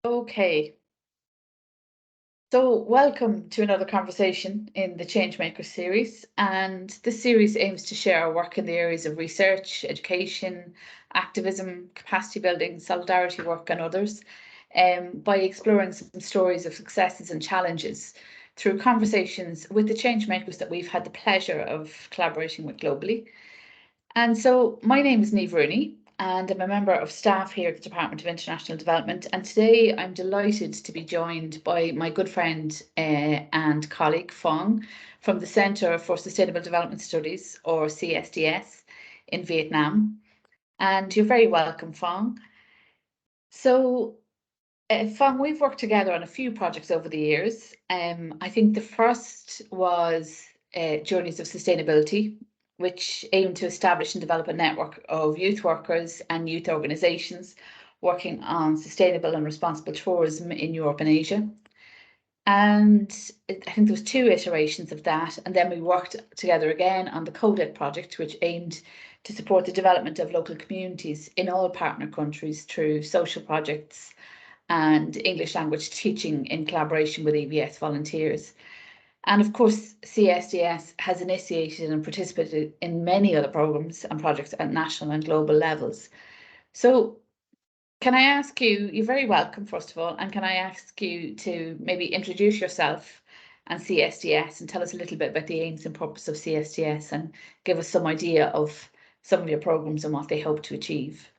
Okay, so welcome to another conversation in the Changemakers series, and this series aims to share our work in the areas of research, education, activism, capacity building, solidarity work and others, by exploring some stories of successes and challenges through conversations with the changemakers that we've had the pleasure of collaborating with globally. And so my name is Niamh Rooney, and I'm a member of staff here at the Department of International Development. And today I'm delighted to be joined by my good friend and colleague, Phuong, from the Centre for Sustainable Development Studies, or CSDS, in Vietnam. And you're very welcome, Phuong. So, Phuong, we've worked together on a few projects over the years. I think the first was Journeys of Sustainability, which aimed to establish and develop a network of youth workers and youth organisations working on sustainable and responsible tourism in Europe and Asia. And I think there was two iterations of that. And then we worked together again on the CODET project, which aimed to support the development of local communities in all partner countries through social projects and English language teaching in collaboration with EVS volunteers. And of course, CSDS has initiated and participated in many other programmes and projects at national and global levels. So can I ask you, you're very welcome, first of all, and can I ask you to maybe introduce yourself and CSDS and tell us a little bit about the aims and purpose of CSDS and give us some idea of some of your programmes and what they hope to achieve.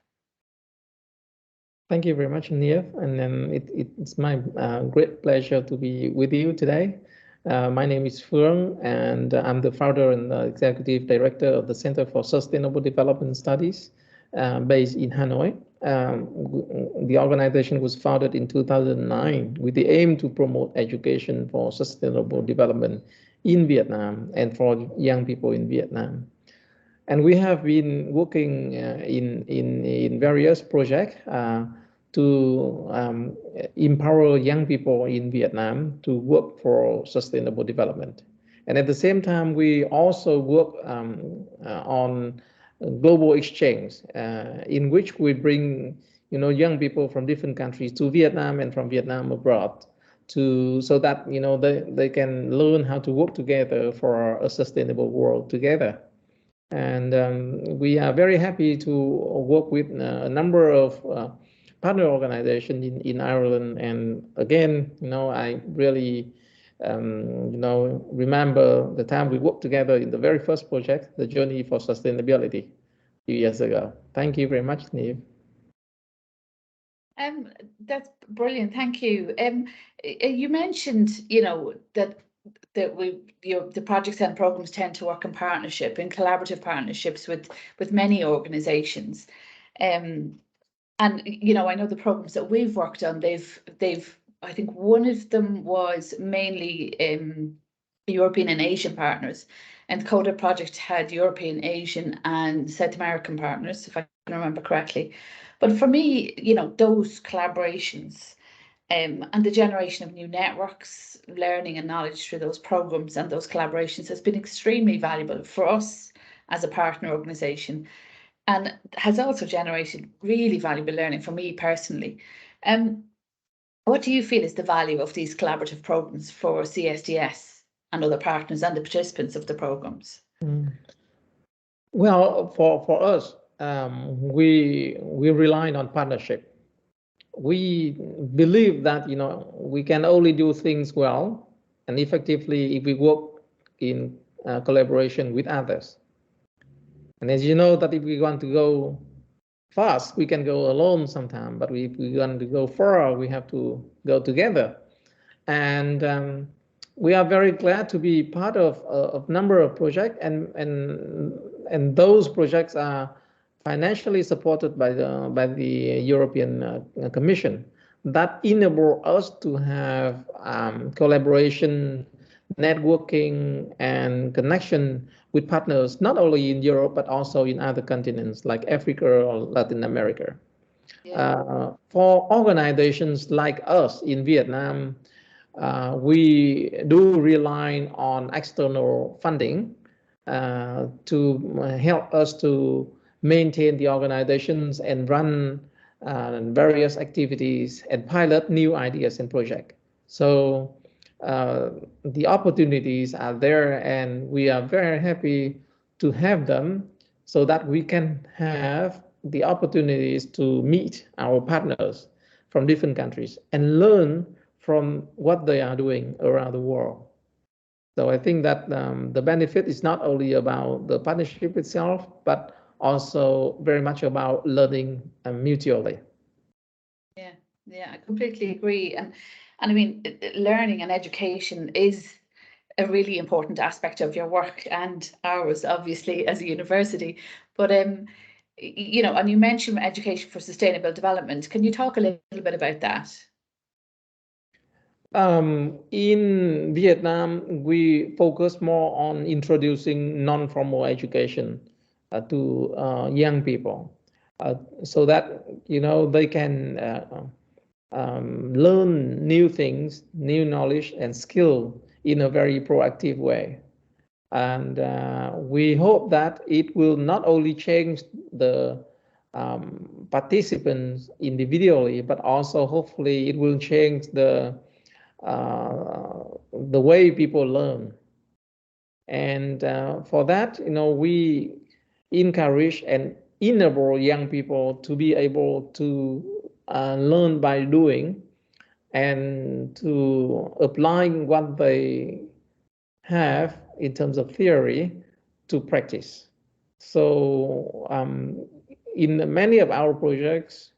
Thank you very much, Niamh, and it's my great pleasure to be with you today. My name is Phuong, and I'm the founder and executive director of the Center for Sustainable Development Studies, based in Hanoi. The organization was founded in 2009 with the aim to promote education for sustainable development in Vietnam and for young people in Vietnam. And we have been working in various projects to empower young people in Vietnam to work for sustainable development. And at the same time, we also work on global exchange, in which we bring young people from different countries to Vietnam and from Vietnam abroad, so that they can learn how to work together for a sustainable world together. And we are very happy to work with a number of partner organizations in Ireland. And again, I really, remember the time we worked together in the very first project, the Journey for Sustainability, a few years ago. Thank you very much, Niamh. That's brilliant. Thank you. You mentioned, that the projects and programs tend to work in partnership, in collaborative partnerships with many organizations. And I know the programs that we've worked on, they've I think one of them was mainly European and Asian partners, and the CODA project had European, Asian and South American partners, if I can remember correctly. But for me, those collaborations and the generation of new networks, learning and knowledge through those programs and those collaborations has been extremely valuable for us as a partner organisation, and has also generated really valuable learning for me personally. What do you feel is the value of these collaborative programs for CSDS and other partners and the participants of the programs? Well, for us, we rely on partnership. We believe that we can only do things well and effectively if we work in collaboration with others. And as you know, that if we want to go fast, we can go alone sometimes, but if we want to go far, we have to go together. And we are very glad to be part of a number of projects, and those projects are financially supported by the European Commission that enable us to have collaboration, networking, and connection with partners not only in Europe but also in other continents like Africa or Latin America. Yeah. For organizations like us in Vietnam, we do rely on external funding to help us to maintain the organizations and run various activities and pilot new ideas and projects. So the opportunities are there, and we are very happy to have them so that we can have the opportunities to meet our partners from different countries and learn from what they are doing around the world. So I think that the benefit is not only about the partnership itself, but also very much about learning mutually. Yeah, yeah, I completely agree. And I mean, learning and education is a really important aspect of your work and ours, obviously, as a university. But you know, and you mentioned education for sustainable development. Can you talk a little bit about that? In Vietnam, we focus more on introducing non-formal education to young people, so that they can learn new things, new knowledge and skill in a very proactive way. And we hope that it will not only change the participants individually, but also hopefully it will change the way people learn. And for that, we encourage and enable young people to be able to learn by doing and to applying what they have in terms of theory to practice. So in many of our projects,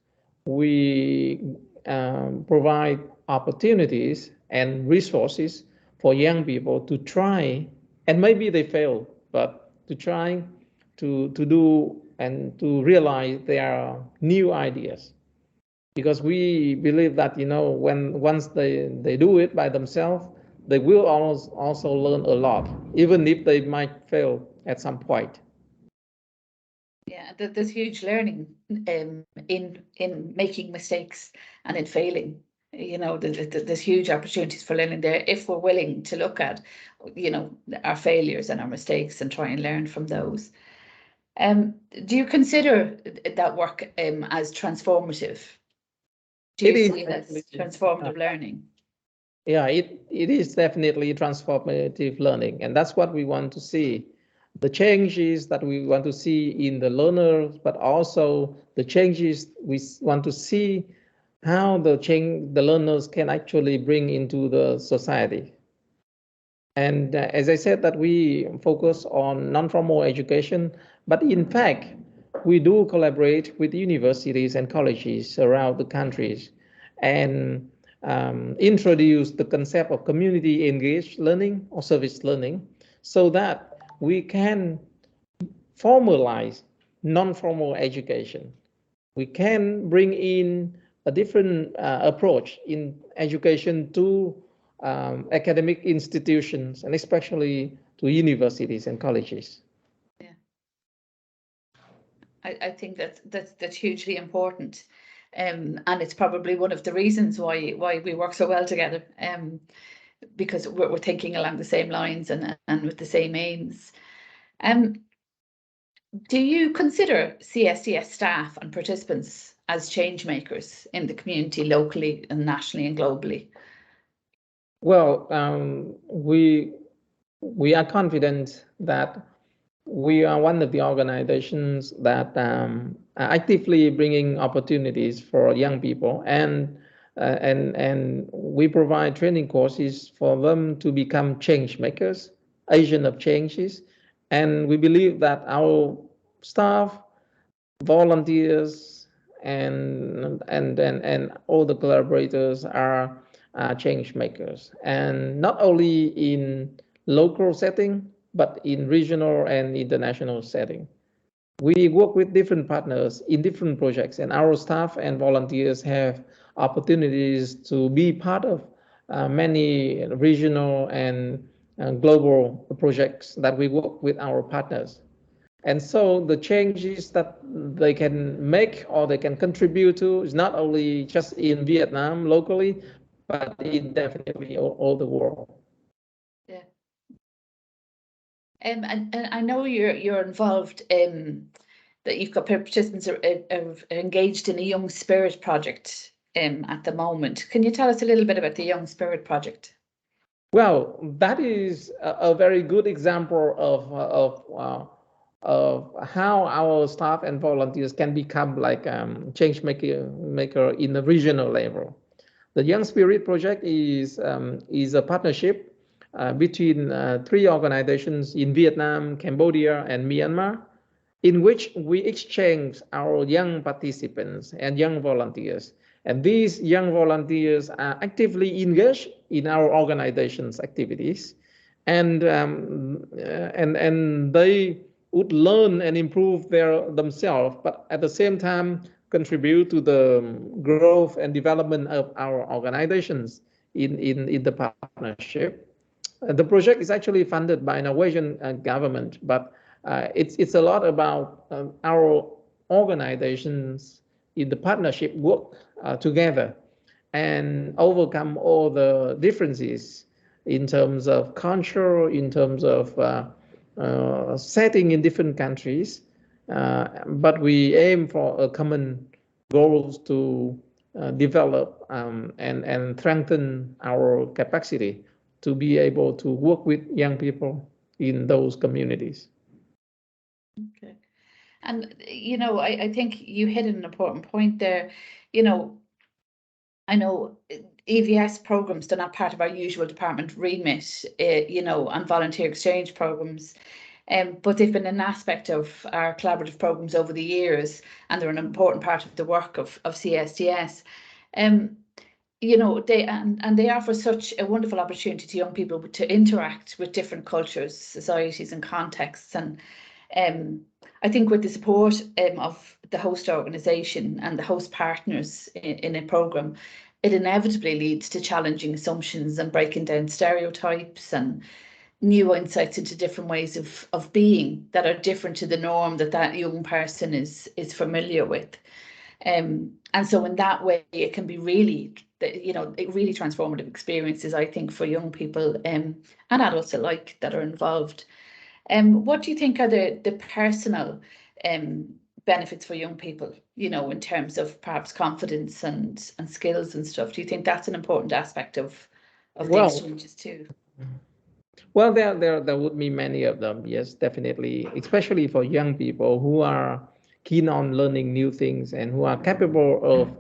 we provide opportunities and resources for young people to try, and maybe they fail, but to try to do and to realize their new ideas. Because we believe that when once they do it by themselves, they will also learn a lot, even if they might fail at some point. Yeah, there's huge learning in making mistakes and in failing. You know, there's huge opportunities for learning there if we're willing to look at, you know, our failures and our mistakes and try and learn from those. Do you consider that work as transformative? Do It you is see it as definitely, transformative learning? yeah, it is definitely transformative learning, and that's what we want to see. The changes that we want to see in the learners, but also the changes we want to see how the learners can actually bring into the society. And as I said, that we focus on non-formal education, but in fact, we do collaborate with universities and colleges around the countries and introduce the concept of community engaged learning or service learning so that we can formalize non-formal education. We can bring in a different approach in education to academic institutions and especially to universities and colleges. Yeah, I think that's hugely important. And it's probably one of the reasons why we work so well together. Because we're thinking along the same lines and with the same aims. Um, do you consider CSDS staff and participants as change makers in the community locally and nationally and globally? Well, we are confident that we are one of the organizations that are actively bringing opportunities for young people, and we provide training courses for them to become change makers, agent of changes, and we believe that our staff, volunteers, and all the collaborators are change makers, and not only in local setting but in regional and international setting. We work with different partners in different projects, and our staff and volunteers have opportunities to be part of many regional and global projects that we work with our partners. And so the changes that they can make or they can contribute to is not only just in Vietnam locally, but in definitely all the world. Yeah. And I know you're involved in that you've got participants are engaged in a Young Spirit project at the moment. Can you tell us a little bit about the Young Spirit project? Well, that is a very good example of how our staff and volunteers can become like change maker in the regional level. The Young Spirit Project is a partnership between 3 organizations in Vietnam, Cambodia, and Myanmar, in which we exchange our young participants and young volunteers. And these young volunteers are actively engaged in our organization's activities, and they would learn and improve themselves, but at the same time contribute to the growth and development of our organizations in the partnership. The project is actually funded by Norwegian government, but it's a lot about our organizations in the partnership work together and overcome all the differences in terms of culture, in terms of setting in different countries, but we aim for a common goals to develop and strengthen our capacity to be able to work with young people in those communities. Okay. And, I think you hit an important point there. I know EVS programs, they're not part of our usual department remit, and volunteer exchange programs. But they've been an aspect of our collaborative programs over the years, and they're an important part of the work of CSDS. They offer such a wonderful opportunity to young people to interact with different cultures, societies, and contexts. And I think with the support of the host organisation and the host partners in a programme, it inevitably leads to challenging assumptions and breaking down stereotypes and new insights into different ways of being that are different to the norm that young person is familiar with. And so in that way, it can be really transformative experiences, I think, for young people and adults alike that are involved. What do you think are the personal benefits for young people, in terms of perhaps confidence and skills and stuff? Do you think that's an important aspect of the exchanges too? Well, there would be many of them, yes, definitely, especially for young people who are keen on learning new things and who are capable of,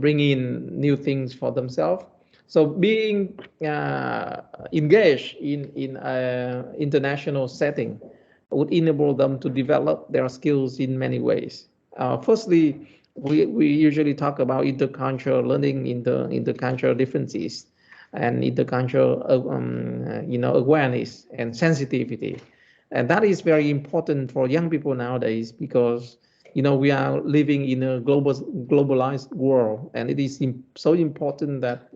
bringing new things for themselves. So being engaged in an international setting would enable them to develop their skills in many ways. Firstly, we usually talk about intercultural learning, intercultural differences, and intercultural awareness and sensitivity. And that is very important for young people nowadays because we are living in a globalized world, and it is so important that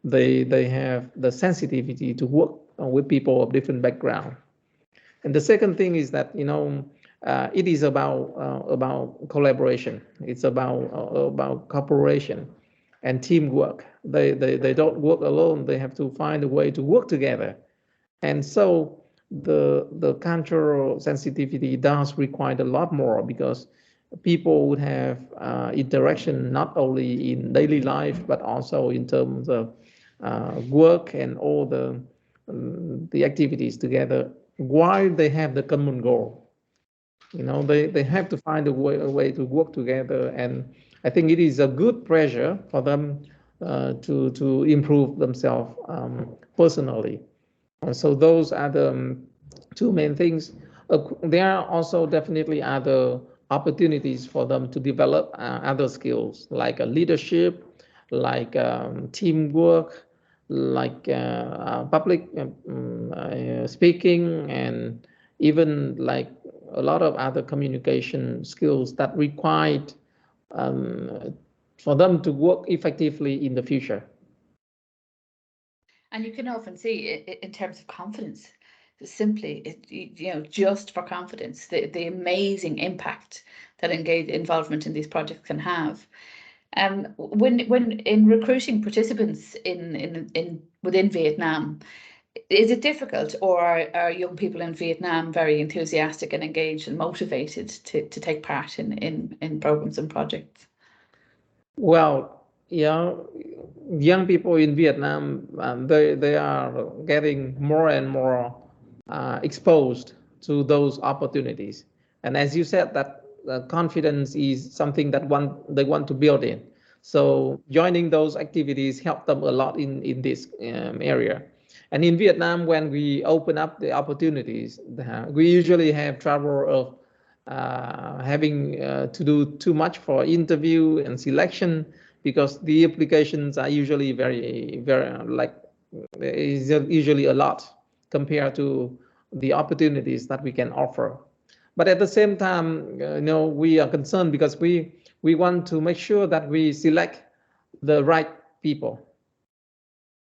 they have the sensitivity to work with people of different background. And the second thing is that it is about collaboration. It's about cooperation and teamwork. They don't work alone. They have to find a way to work together. And so the cultural sensitivity does require a lot more because people would have interaction not only in daily life, but also in terms of work and all the activities together while they have the common goal. They have to find a way to work together. And I think it is a good pressure for them to improve themselves personally. So those are the two main things. There are also definitely other opportunities for them to develop other skills like leadership, like teamwork, like public speaking, and even like a lot of other communication skills that required for them to work effectively in the future. And you can often see in terms of confidence, simply, just for confidence, the amazing impact that involvement in these projects can have. When in recruiting participants within Vietnam, is it difficult, or are young people in Vietnam very enthusiastic and engaged and motivated to take part in programs and projects? Well, yeah, young people in Vietnam, they are getting more and more exposed to those opportunities. And as you said, that confidence is something that they want to build in. So joining those activities help them a lot in this area. And in Vietnam, when we open up the opportunities, we usually have trouble of having to do too much for interview and selection, because the applications are usually very like is usually a lot compared to the opportunities that we can offer. But at the same time, we are concerned because we want to make sure that we select the right people.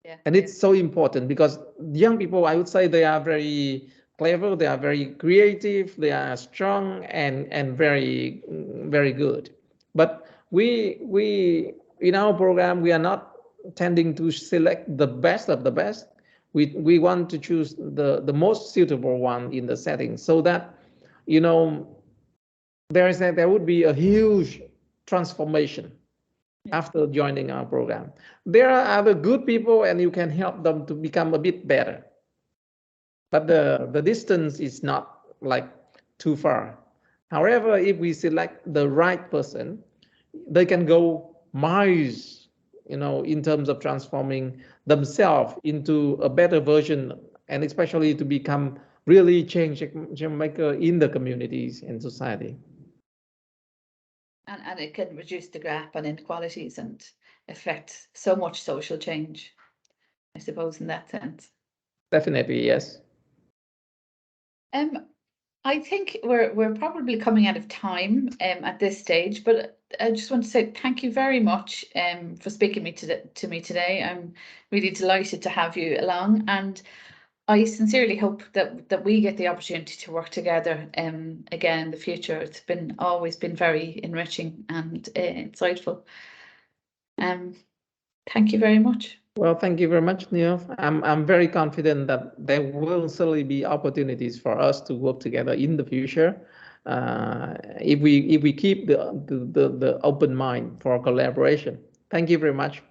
Yeah. And it's so important because young people, I would say, they are very clever, they are very creative, they are strong and very good. But we in our program, we are not tending to select the best of the best. We want to choose the most suitable one in the setting, so that there would be a huge transformation after joining our program. There are other good people and you can help them to become a bit better. But the distance is not like too far. However, if we select the right person, they can go miles, in terms of transforming themselves into a better version, and especially to become really change maker in the communities and society. And it can reduce the gap and inequalities and affect so much social change, I suppose, in that sense. Definitely, yes. I think we're probably coming out of time at this stage, but I just want to say thank you very much for speaking to me today. I'm really delighted to have you along, and I sincerely hope that we get the opportunity to work together again in the future. It's always been very enriching and insightful. Thank you very much. Well, thank you very much, Niamh. I'm very confident that there will certainly be opportunities for us to work together in the future, if we keep the open mind for collaboration. Thank you very much.